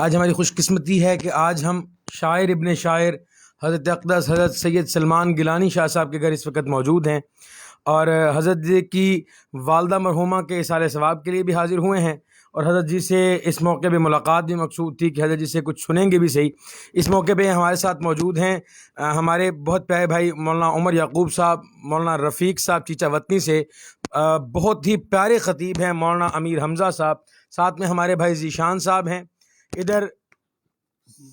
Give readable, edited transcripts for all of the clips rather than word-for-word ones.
آج ہماری خوش قسمتی ہے کہ آج ہم شاعر ابن شاعر حضرت اقدس حضرت سید سلمان گیلانی شاہ صاحب کے گھر اس وقت موجود ہیں، اور حضرت جی کی والدہ مرحومہ کے اِصالِ ثواب کے لیے بھی حاضر ہوئے ہیں، اور حضرت جی سے اس موقع پہ ملاقات بھی مقصود تھی کہ حضرت جی سے کچھ سنیں گے بھی صحیح۔ اس موقع پہ ہمارے ساتھ موجود ہیں ہمارے بہت پیارے بھائی مولانا عمر یعقوب صاحب، مولانا رفیق صاحب چیچا وطنی سے، بہت ہی پیارے خطیب ہیں مولانا امیر حمزہ صاحب، ساتھ میں ہمارے بھائی ذیشان صاحب ہیں، ادھر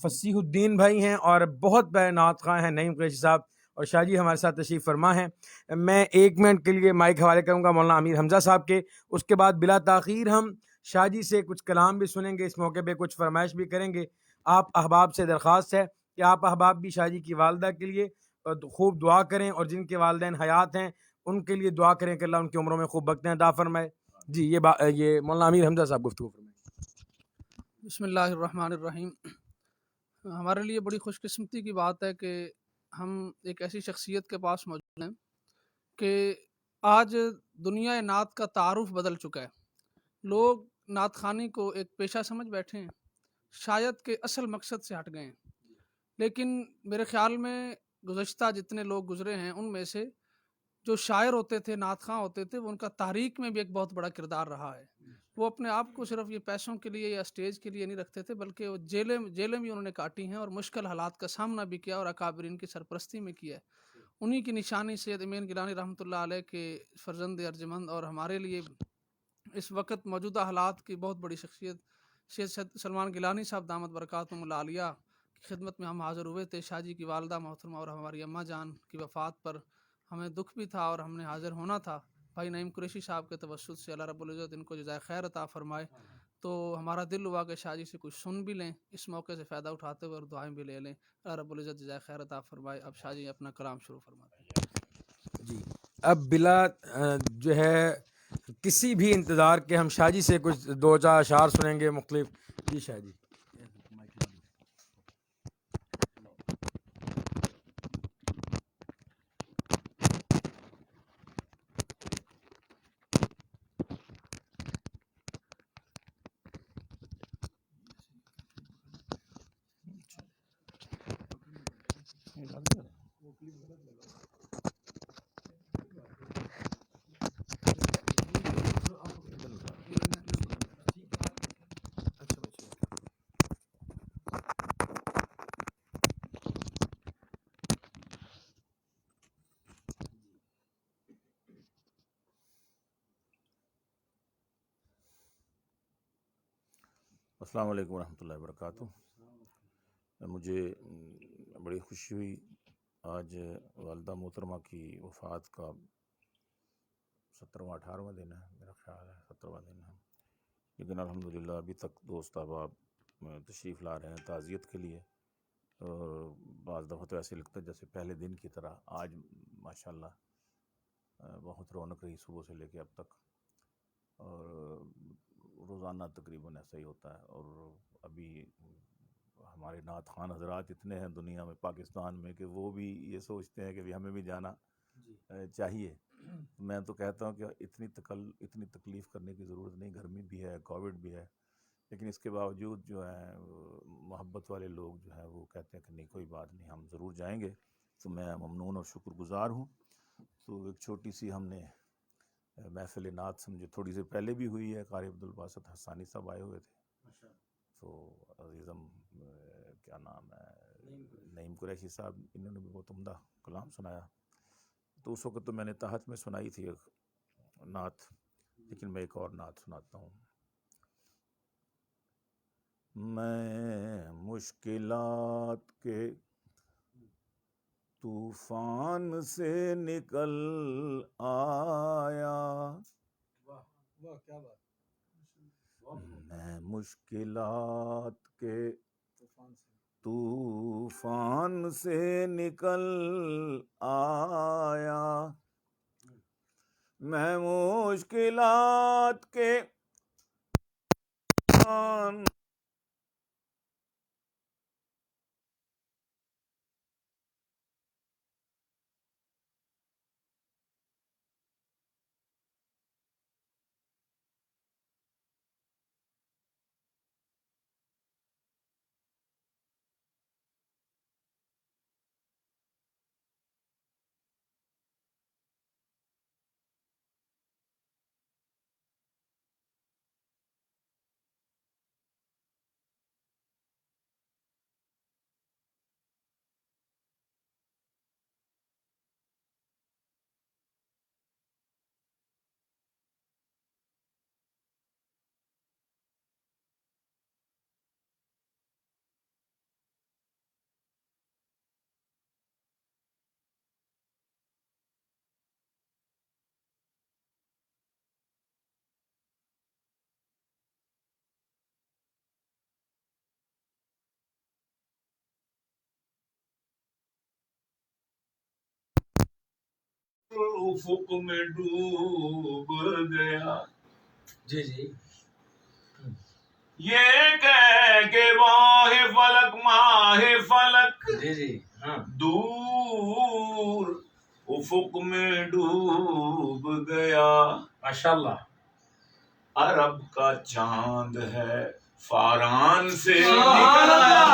فصیح الدین بھائی ہیں، اور بہت پیارے نعت خواں ہیں نعیم قریشی صاحب، اور شاہ جی ہمارے ساتھ تشریف فرما ہیں۔ میں 1 منٹ کے لیے مائک حوالے کروں گا مولانا امیر حمزہ صاحب کے، اس کے بعد بلا تاخیر ہم شاہ جی سے کچھ کلام بھی سنیں گے، اس موقع پہ کچھ فرمائش بھی کریں گے۔ آپ احباب سے درخواست ہے کہ آپ احباب بھی شاہ جی کی والدہ کے لیے خوب دعا کریں، اور جن کے والدین حیات ہیں ان کے لیے دعا کریں کہ اللہ ان کی عمروں میں خوب برکتیں عطا فرمائے۔ جی یہ مولانا امیر حمزہ صاحب گفتگو فرمائیں۔ بسم اللہ الرحمن الرحیم۔ ہمارے لیے بڑی خوش قسمتی کی بات ہے کہ ہم ایک ایسی شخصیت کے پاس موجود ہیں کہ آج دنیا نعت کا تعارف بدل چکا ہے۔ لوگ نعت خوانی کو ایک پیشہ سمجھ بیٹھے ہیں، شاید کہ اصل مقصد سے ہٹ گئے ہیں۔ لیکن میرے خیال میں گزشتہ جتنے لوگ گزرے ہیں ان میں سے جو شاعر ہوتے تھے، نعت خواں ہوتے تھے، وہ ان کا تحریک میں بھی ایک بہت بڑا کردار رہا ہے۔ وہ اپنے آپ کو صرف یہ پیسوں کے لیے یا اسٹیج کے لیے نہیں رکھتے تھے، بلکہ وہ جیلیں بھی انہوں نے کاٹی ہیں اور مشکل حالات کا سامنا بھی کیا اور اکابرین کی سرپرستی میں کیا ہے۔ انہی کی نشانی سید امین گیلانی رحمۃ اللہ علیہ کے فرزند ارجمند، اور ہمارے لیے اس وقت موجودہ حالات کی بہت بڑی شخصیت سید سلمان گیلانی صاحب دامت برکاتہم العالیہ کی خدمت میں ہم حاضر ہوئے تھے۔ شاہ جی کی والدہ محترمہ اور ہماری اماں جان کی وفات پر ہمیں دکھ بھی تھا اور ہم نے حاضر ہونا تھا۔ بھائی نعیم قریشی صاحب کے توسط سے اللہ رب العزت ان کو جزائے خیر عطا فرمائے، تو ہمارا دل ہوا کہ شاہ جی سے کچھ سن بھی لیں، اس موقع سے فائدہ اٹھاتے ہوئے اور دعائیں بھی لے لیں۔ اللہ رب العزت جزائے خیر عطا فرمائے۔ اب شاہ جی اپنا کلام شروع فرماتے ہیں۔ جی اب بلا جو ہے کسی بھی انتظار کے ہم شاہ جی سے کچھ 2-4 اشعار سنیں گے مختلف۔ جی شاہ جی۔ السلام علیکم ورحمۃ اللہ وبرکاتہ۔ مجھے بڑی خوشی ہوئی آج والدہ محترمہ کی وفات کا 17واں 18واں دن ہے، میرا خیال ہے 17واں دن ہے، لیکن الحمدللہ ابھی تک دوست احباب تشریف لا رہے ہیں تعزیت کے لیے، اور بعض دفعہ تو ایسے لگتا ہے جیسے پہلے دن کی طرح۔ آج ماشاءاللہ بہت رونق رہی صبح سے لے کے اب تک، اور روزانہ تقریباً ایسا ہی ہوتا ہے۔ اور ابھی ہمارے نعت خوان حضرات اتنے ہیں دنیا میں، پاکستان میں، کہ وہ بھی یہ سوچتے ہیں کہ ہمیں بھی جانا چاہیے۔ میں تو کہتا ہوں کہ اتنی تکلیف کرنے کی ضرورت نہیں، گرمی بھی ہے، کووڈ بھی ہے، لیکن اس کے باوجود جو ہے محبت والے لوگ جو ہیں وہ کہتے ہیں کہ نہیں کوئی بات نہیں، ہم ضرور جائیں گے۔ تو میں ممنون اور شکر گزار ہوں۔ تو ایک چھوٹی سی ہم نے محفل نعت سمجھے، تھوڑی سی پہلے بھی ہوئی ہے، قاری عبدالباسط حسانی صاحب آئے ہوئے تھے، تو عزیزم کیا نام ہے نعیم قریشی صاحب، انہوں نے بھی بہت عمدہ کلام سنایا۔ تو اس وقت تو میں نے تحت میں سنائی تھی ایک نعت، لیکن میں ایک اور نعت سناتا ہوں۔ میں مشکلات کے طوفان سے نکل آیا، میں مشکلات کے طوفان سے نکل آیا، میں مشکلات کے طوفان افق میں ڈوب گیا. جی جی یہ کہہ کہ ماہ فلک ماہ فلک جی جی ہاں دور افق میں ڈوب گیا. ماشاء اللہ عرب کا چاند ہے فاران سے سبحان اللہ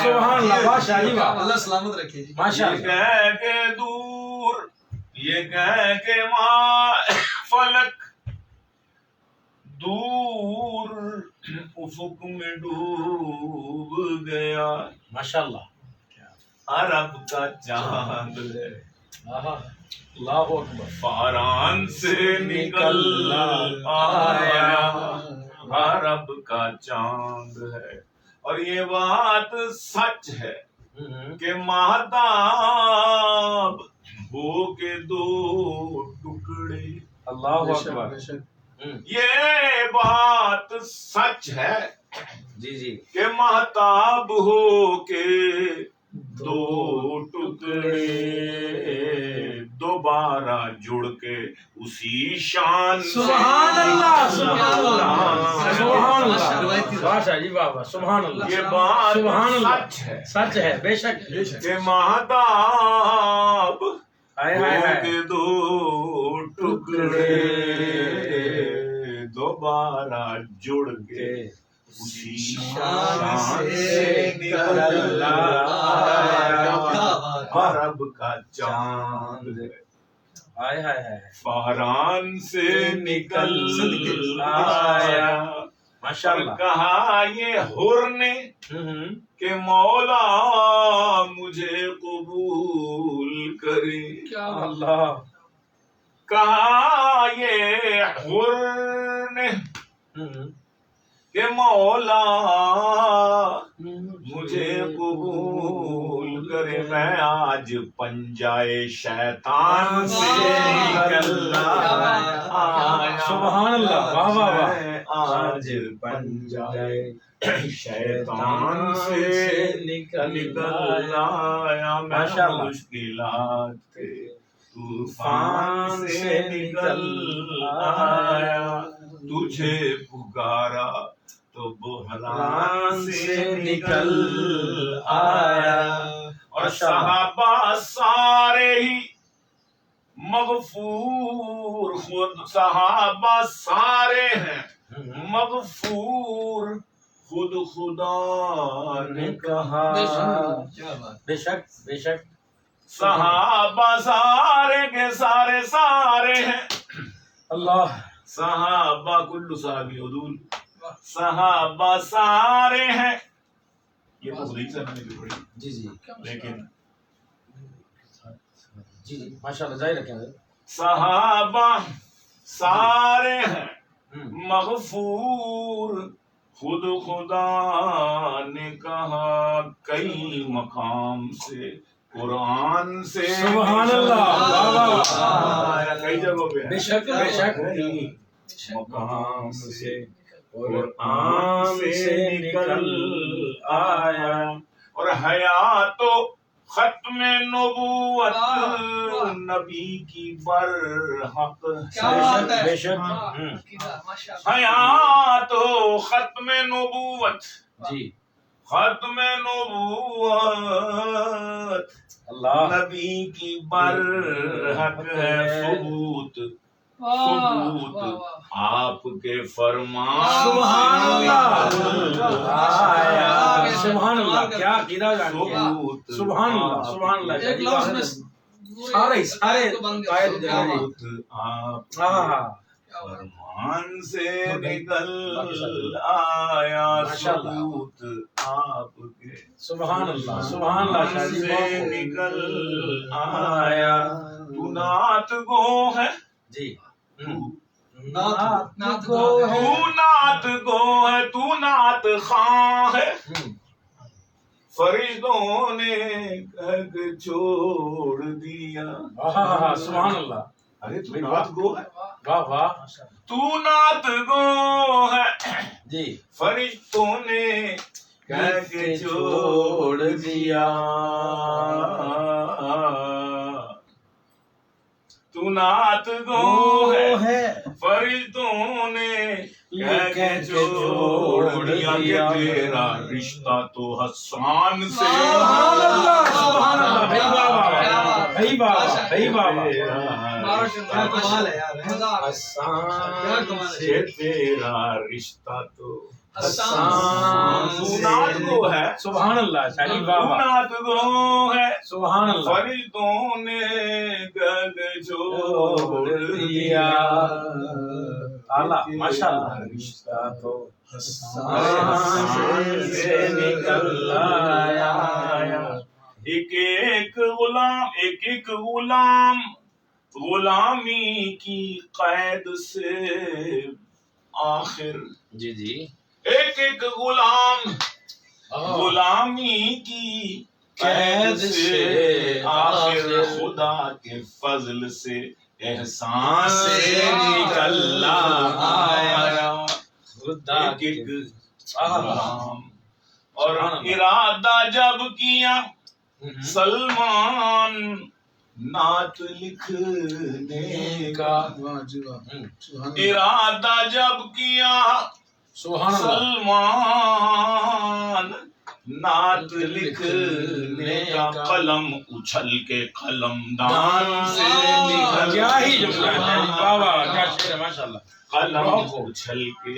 سبحان اللہ ماشاء اللہ اللہ سلامت رکھے جی. ماشاء یہ اللہ کہہ کے دور یہ کہہ کے ماہ فلک دور افق میں ڈوب گیا. ماشاء اللہ عرب کا چاند ہے اللہ اکبر فاران سے نکل آیا. عرب کا چاند ہے اور یہ بات سچ ہے کہ مہتاب ہو کے دو ٹکڑے. اللہ اکبر یہ بات سچ ہے جی جی کہ مہتاب ہو کے دو ٹکڑے دوبارہ جڑ کے اسی شان سے سبحان اللہ سبحان اللہ سبحان اللہ روایتی ماشاء جی واہ واہ سبحان اللہ یہ بات سبحان اللہ سچ ہے سچ ہے بے شک کہ مہتاب ہائے ہو ہائے ہائے کے دو ٹکڑے دوبارہ جڑ کے اسی شان سے نکل آیا. عرب کا چاند ہائے ہائے ہائے فاران سے نکل آیا. ماشاء اور اللہ کہا یہ حر نے کہ مولا مجھے قبول کرے. کیا بات. اللہ کہا یہ حر نے کہ مولا مجھے قبول کرے. میں آج پنجائے شیطان سے نکل آیا. سبحان اللہ واہ واہ واہ میں آج پنجائے شیطان سے نکل آیا. میں ماشاء اللہ. مشکلات کے طوفان سے نکل آیا. تجھے پکارا تو بحران سے نکل آیا. اور صحابہ سارے ہی مغفور خود صحابہ سارے ہیں مغفور خود خدا نے کہا. کیا بات. بے شک بے شک صحابہ سارے کے سارے سارے ہیں اللہ صحابہ کل صحابی عدول. صحابہ سارے ہیں یہ تو خود ہی سمجھنے کی پڑی جی جی لیکن جی جی ماشاء اللہ جاری رکھیں صحابہ سارے ہیں مغفور خود خدا نے کہا. کئی مقام سے قرآن سے سبحان اللہ واہ واہ کئی جگہوں پہ بے شک بے شک مقام سے قرآن سے نکل آیا. اور حیات و ختم نبوت نبی کی برحق کیا بات ہے. بے شک حیات و ختم نبوت جی ختم نبوت اللہ نبی کی برحق ہے. ثبوت ثبوت آپ کے فرمان سبحان اللہ آیا. سبحان اللہ کیا عقیدہ جانتے ہیں ثبوت سبحان اللہ سبحان اللہ ایک لفظ میں سارے سارے قائد ثبوت آپ ہاں کے فرمان سے نکل آیا. ثبوت آپ کے سبحان اللہ سبحان اللہ شاہ جی سے نکل آیا. تو نعت گو ہے جی نعت تو نعت گو ہے تو نعت خواں ہے. فرشتوں نے کہہ کے چھوڑ دیا. سبحان اللہ ارے تو نعت گو ہے واہ واہ تو نعت گو ہے جی فرشتوں نے کہہ کے چھوڑ دیا. تو نعت گو ہے فرشتوں نے کہہ کے چھوڑ دیا کہ تیرا رشتہ تو حسان سے سبحان اللہ سبحان اللہ بھائی بابا بھائی بابا کمال ہے یار حسان سے تیرا رشتہ تو حسان تو نعت گو ہے سبحان اللہ شاہی بابا نعت گو ہے سبحان اللہ فرشتوں نے گل چھوڑ دیا اعلیٰ ماشاء اللہ رشتہ تو حسان سے نکل آیا ایک ایک غلام غلامی کی قید سے آخر جی جی ایک ایک غلام غلامی کی قید سے آخر خدا کے فضل سے احسان سے نکل آیا خدا ایک غلام اور ارادہ جب کیا سلمان نعت لکھنے کا ارادہ جب کیا سبحان اللہ سلمان نعت لکھنے کا قلم اچھل کے قلم دان سے نکل کیا ہی جملہ ہے بابا کیا شعر ہے ماشاء اللہ قلم اچھل کے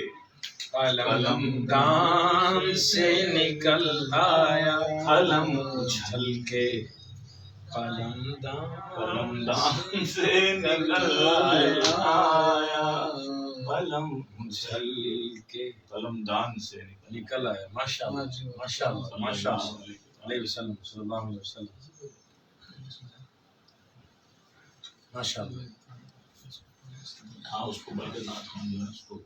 قلم دان سے نکل آیا قلم اچھل کے قلم دان سے نکل آیا قلم اچھل کے قلم دان سے نکل آیا ماشاء اللہ ماشاء اللہ ماشاء اللہ علیہ وسلم صلی اللہ علیہ وسلم ماشاء اللہ ہاں اس کو بلکہ نعت خوان جو ہے اس کو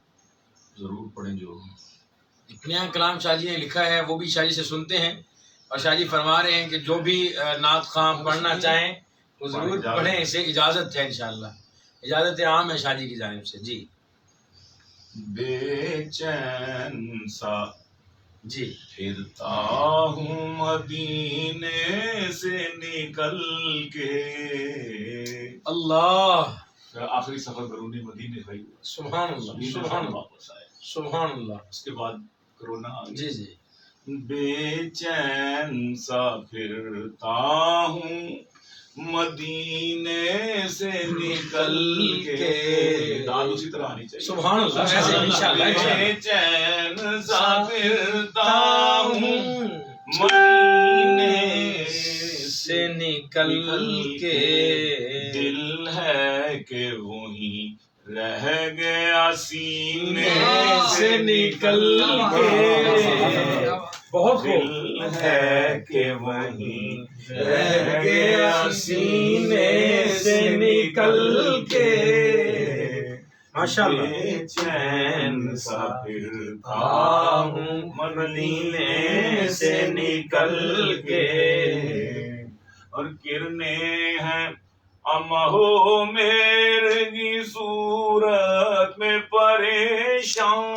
ضرور پڑھیں جو اتنے کلام شاہ جی نے لکھا ہے وہ بھی شاہ جی سے سنتے ہیں اور شاہ جی فرما رہے ہیں کہ جو بھی نعت خواں پڑھنا چاہیں وہ ضرور پڑھیں اسے اجازت ہے انشاءاللہ اجازت عام ہے شاہ جی کی جانب سے جی بے چین سا جی پھرتا ہوں مدینے سے نکل کے اللہ آخری سفر بیرونی مدینے کا ہی ہوا سبحان اللہ مدینے سے سبحان اللہ واپس آئے سبحان اللہ اس کے بعد کرونا آ گیا جی جی بے چین سا پھرتا ہوں مدینے سے نکل کے داد اسی طرح آنی چاہیے سبحان اللہ ایسے انشاءاللہ بے چین سا پھرتا ہوں مدینے سے نکل کے دل ہے کہ وہیں رہ گیا سینے سے نکل کے بہت دل ہے کہ وہیں رہ گیا سینے سے نکل کے ماشاءاللہ بے چین سا پھرتا ہوں مدینے سے نکل کے اور کرنے ہیں امہو میرگی صورت میں پریشان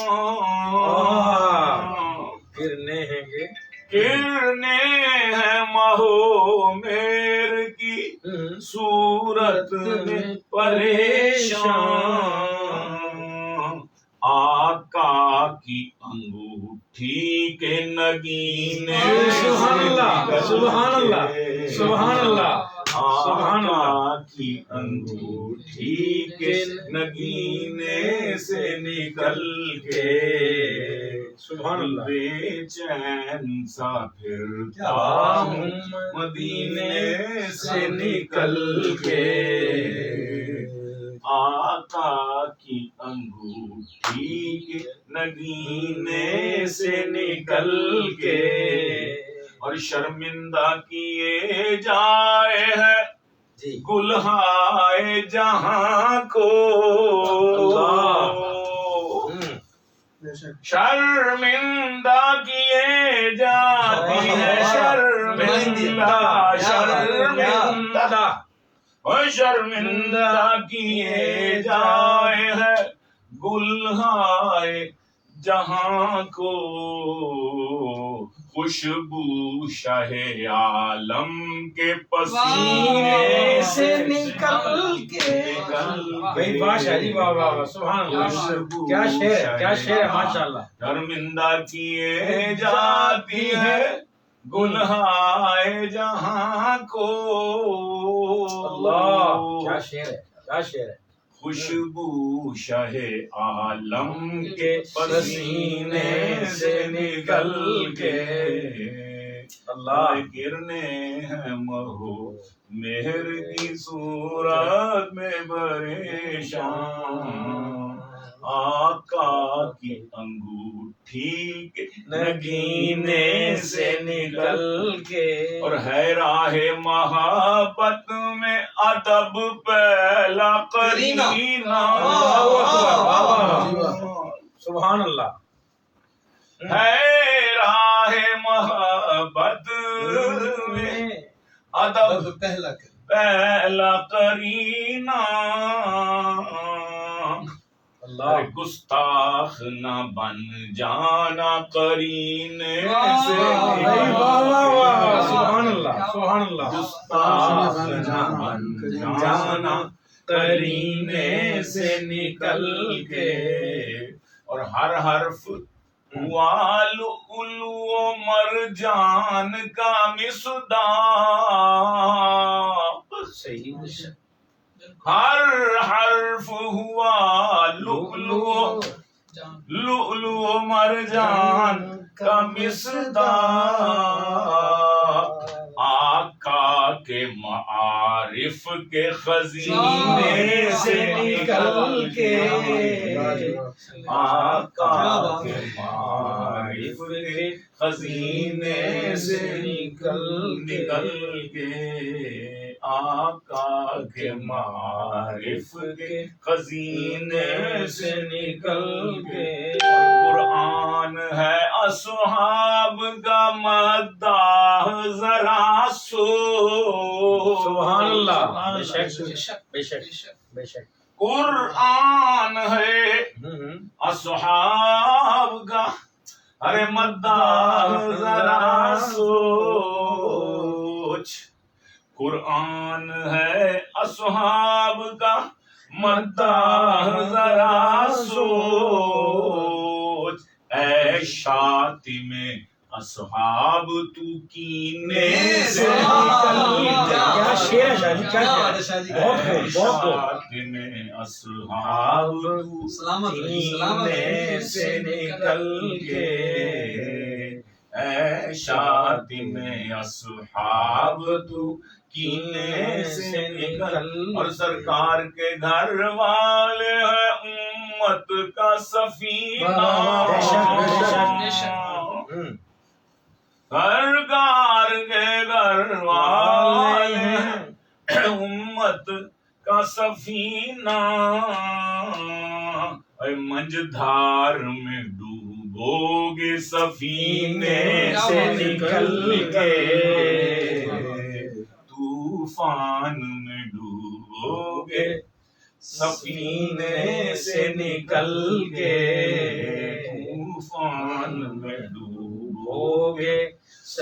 گرنے ہیں گے کرنے ہیں مہو میر کی صورت میں پریشان آقا کی انگوٹھی کے نگینے سبحان اللہ سبحان اللہ سبحان اللہ سبحان اللہ کی انگوٹھی کے نگینے سے نکل کے سبحان اللہ بے چین سا پھرتا ہوں مدینے سے نکل کے آقا کی انگوٹھی کے نگینے سے نکل کے اور شرمندہ کیے جائے ہے گلہائے جہاں کو شرمندہ کیے جاتی ہے شرمندہ شرمندہ اور شرمندہ کیے جائے ہے گلہائے جہاں کو خوشبو شاہ عالم کے پسینے سے نکل کے بھائی واہ شاہ جی، واہ واہ واہ، سبحان اللہ، کیا شعر ہے، کیا شعر ہے، ماشاء اللہ۔ شرمندہ کیے جاتی ہے گناہ جہاں کو، اللہ کیا شعر ہے، کیا شعر ہے۔ خوشبو شاہ عالم کے پسینے سے نکل کے اللہ گرنے ہیں مہو مہر کی صورت میں پریشان، آقا کی انگوٹھی کے نگینے سے نکل کے، اور ہے راہ محبت میں ادب پہلا قرینہ، سبحان اللہ، ہے راہ محبت میں ادب پہلا قرینہ، اللہ گستاخ نہ بن جانا قرینے سے، سبحان اللہ، سبحان اللہ، گستاخ نہ بن جانا قرینے سے نکل کے، اور ہر حرف ہوا لؤلؤ و مرجان کا مصداق، صحیح، ہر حرف ہوا لؤلؤ و مرجان کا مصداق، آقا کے معارف کے خزینے سے نکل کے، آقا کے معارف کے خزینے سے نکل کے، آقا کے معارف کے خزینے سے نکل کے، قرآن ہے اصحاب کا مداح ذرا سو، سبحان اللہ، بے شک بے شک بے شک، قرآن ہے اصحاب کا ارے مداح ذرا سوچ، قرآن ہے اصحاب کا مداح ذرا سوچ، اے شاطم اصحاب تو کینے سے نکل کیا شعر ہے شاہ جی، کیا شعر ہے، بہت خوب، بہت خوب، شاطم اصحاب تو کینے سے نکل کے، اے شاطم اصحاب تو کینے سے نکل، اور سرکار کے گھر والے ہیں امت کا سفینہ، بے شک بے شک، سرکار کے گھر والے ہیں امت کا سفینہ، اے منجدھار میں ڈوبو گے سفینے سے نکل کے، طوفان میں ڈوبو گے سفینے سے نکل کے، طوفان میں ڈوبو گے،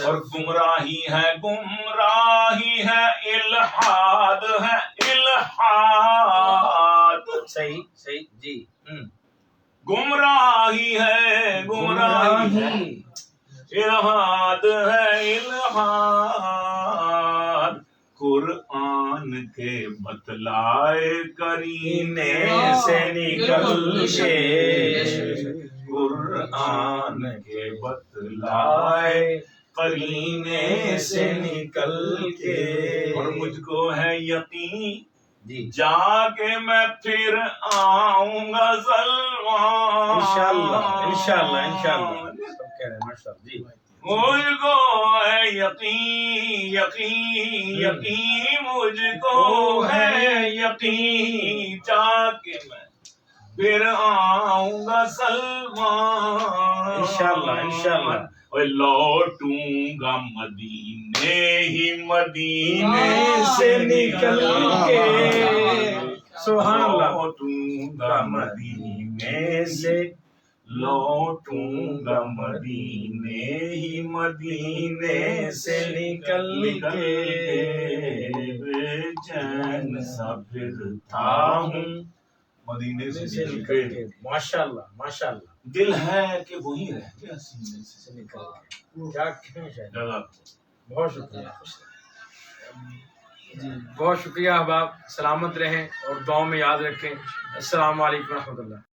اور گمراہی ہے الحاد ہے الحاد، صحیح صحیح جی، گمراہی ہے الحاد ہے الحاد، قرآن کے بتلائے کرینے سے نکل کے، قرآن کے بتلائے قرینے سے نکل کے، اور مجھ کو ہے یقین جی جا کے میں پھر آؤں گا سلمان، انشاءاللہ انشاءاللہ انشاءاللہ، سب کہہ رہے ہیں ماشاء اللہ جی، مجھ کو ہے یقین مجھ کو ہے یقین، جا کے میں پھر آؤں گا سلمان، انشاءاللہ انشاءاللہ، لوٹوں گا مدینے سے نکل کے، سبحان اللہ، لوٹوں گا مدینے سے لوٹوں گا مدینے ہی مدینے سے نکل کے، بے چین سا پھرتا ہوں مدینے سے نکل کے. ماشاء اللہ ماشاء اللہ. دل ہے کہ وہی رہ گیا سینے سے نکل کے. کیا کہنا چاہیے. جزاک بہت شکریہ. جی بہت شکریہ احباب. سلامت رہیں اور دعاؤں میں یاد رکھیں. السلام علیکم ورحمۃ اللہ.